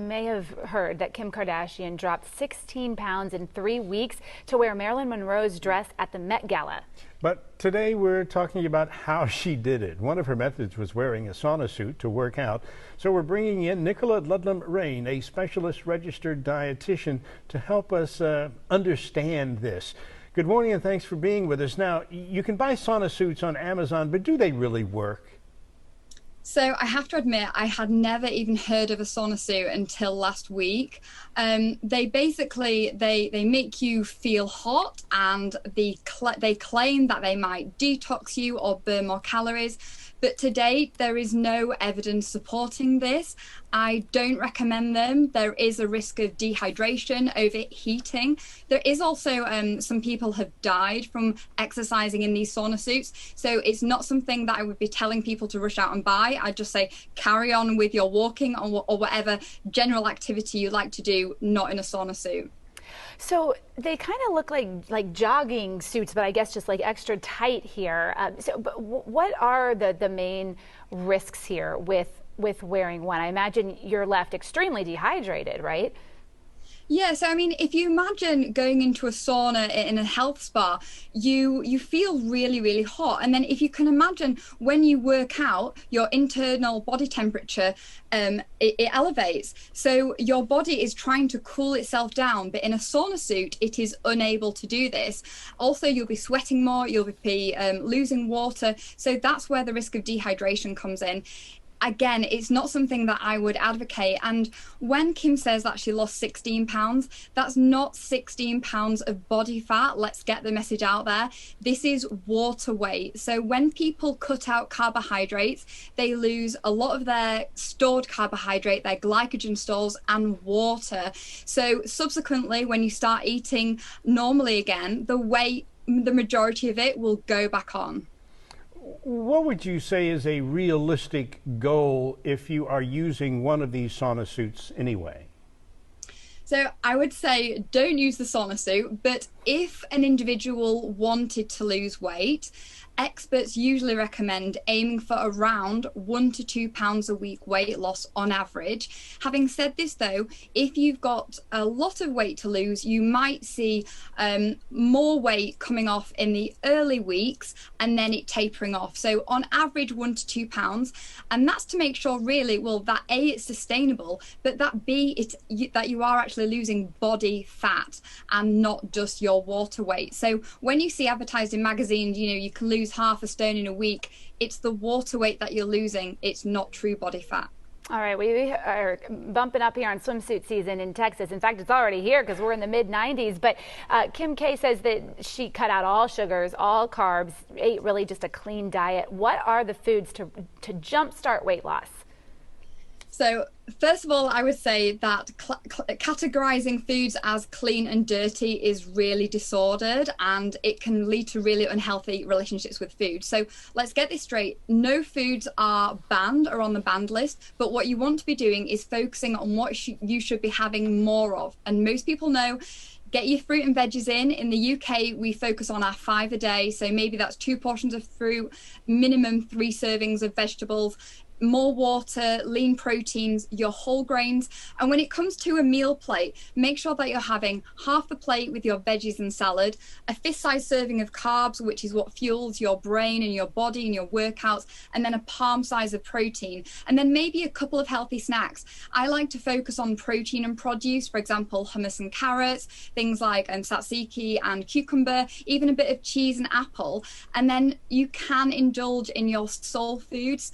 You may have heard that Kim Kardashian dropped 16 pounds in 3 weeks to wear Marilyn Monroe's dress at the Met Gala. But today we're talking about how she did it. One of her methods was wearing a sauna suit to work out. So we're bringing in Nichola Ludlam-Raine, a specialist registered dietitian, to help us understand this. Good morning and thanks for being with us. Now, you can buy sauna suits on Amazon, but do they really work? So I have to admit, I had never even heard of a sauna suit until last week. They basically, they make you feel hot, and they claim that they might detox you or burn more calories. But to date, there is no evidence supporting this. I don't recommend them. There is a risk of dehydration, overheating. There is also some people have died from exercising in these sauna suits. So it's not something that I would be telling people to rush out and buy. I'd just say carry on with your walking or whatever general activity you like to do, not in a sauna suit. So they kind of look like jogging suits, but I guess just like extra tight here. But what are the main risks here with wearing one? I imagine you're left extremely dehydrated, right? Yeah, so I mean, if you imagine going into a sauna in a health spa, you feel really, really hot. And then if you can imagine when you work out, your internal body temperature, it elevates. So your body is trying to cool itself down, but in a sauna suit, it is unable to do this. Also, you'll be sweating more, you'll be losing water. So that's where the risk of dehydration comes in. Again, it's not something that I would advocate. And when Kim says that she lost 16 pounds, that's not 16 pounds of body fat. Let's get the message out there. This is water weight. So when people cut out carbohydrates, they lose a lot of their stored carbohydrate, their glycogen stores, and water. So subsequently, when you start eating normally again, the weight, the majority of it will go back on. What would you say is a realistic goal if you are using one of these sauna suits anyway? So I would say don't use the sauna suit, but if an individual wanted to lose weight, experts usually recommend aiming for around 1 to 2 pounds a week weight loss on average. Having said this though, if you've got a lot of weight to lose, you might see more weight coming off in the early weeks and then it tapering off. So on average 1 to 2 pounds, and that's to make sure really, well, that A, it's sustainable, but that B, that you are actually losing body fat and not just your water weight. So when you see advertised in magazines, you know, you can lose half a stone in a week, it's the water weight that you're losing, it's not true body fat. All right, we are bumping up here on swimsuit season in Texas. In fact, it's already here because we're in the mid-90s. But Kim K says that she cut out all sugars, all carbs, ate really just a clean diet. What are the foods to jumpstart weight loss? So first of all, I would say that categorizing foods as clean and dirty is really disordered, and it can lead to really unhealthy relationships with food. So let's get this straight. No foods are banned or on the banned list, but what you want to be doing is focusing on what you should be having more of. And most people know, get your fruit and veggies in. In the UK, we focus on our 5 a day. So maybe that's 2 portions of fruit, minimum 3 servings of vegetables, more water, lean proteins, your whole grains. And when it comes to a meal plate, make sure that you're having half the plate with your veggies and salad, a fist-sized serving of carbs, which is what fuels your brain and your body and your workouts, and then a palm size of protein, and then maybe a couple of healthy snacks. I like to focus on protein and produce, for example, hummus and carrots, things like tzatziki and cucumber, even a bit of cheese and apple. And then you can indulge in your soul foods.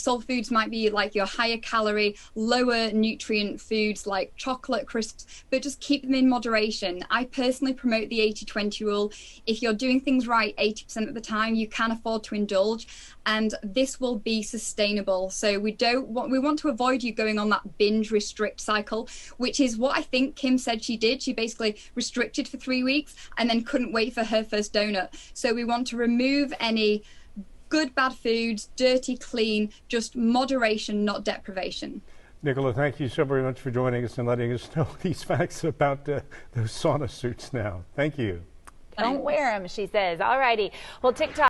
Soul foods might be like your higher calorie, lower nutrient foods like chocolate crisps, but just keep them in moderation. I personally promote the 80-20 rule. If you're doing things right 80% of the time, you can afford to indulge, and this will be sustainable. So we want to avoid you going on that binge restrict cycle, which is what I think Kim said she did. She basically restricted for 3 weeks and then couldn't wait for her first donut. So we want to remove any good, bad foods, dirty, clean, just moderation, not deprivation. Nichola, thank you so very much for joining us and letting us know these facts about those sauna suits now. Thank you. Don't wear them, she says. All righty. Well, TikTok.